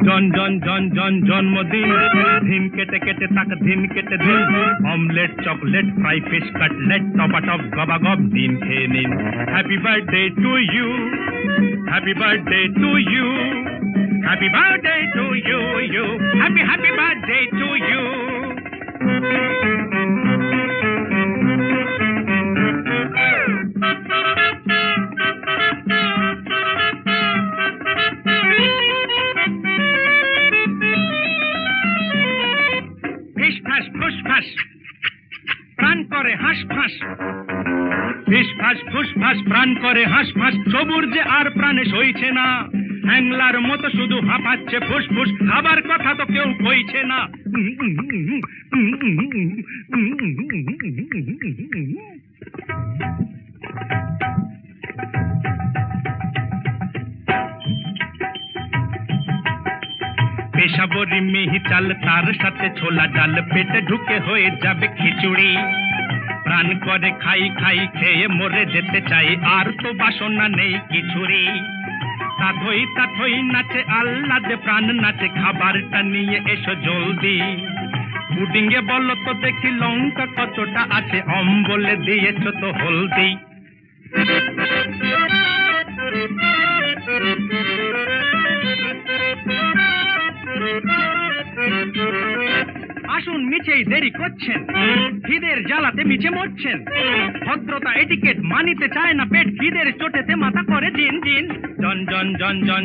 জন জন জন জন জন্মদিন, দিন কেটে কেটে তাক দিন কেটে দিন, omelette chocolate fry fish cutlet টপাটপ গবাগব দিন খেয়ে নিন। Happy birthday to you, happy birthday to you, happy birthday to you, you happy happy birthday to you. ফিসফাস ফুসফাস প্রাণ করে হাঁসফাঁস, ফিসফাস ফুসফাস প্রাণ করে হাঁসফাঁস, সবুর যে আর প্রাণে সইছে না, হ্যাংলার মতো শুধু হাঁপাচ্ছে ফুসফুস, খাবার কথা তো কেউ কইছে না। পেশাবরি মিহি চাল তার সাথে ছোলা ডাল, পেটে ঢুকে হয়ে যাবে খিচুড়ি, প্রাণ করে খাই খাই খেয়ে মরে যেতে চাই, আর তো বাসনা নেই কিছুরি। তাথই নাচে আল্লাদে প্রাণ নাচে, খাবারটা নিয়ে এসো জলদি, পুডিংয়ে বলো তো দেখি লঙ্কা কতটা আছে, অম্বলে দিয়েছো তো হলদি। আসুন মিছেই দেরি করছেন, খিদের জ্বালাতে মিছে মরছেন, ভদ্রতা এটিকেট মানিতে চায় না পেট, খিদের চোটেতে মাথা করে জিন জিন। জন জন জন জন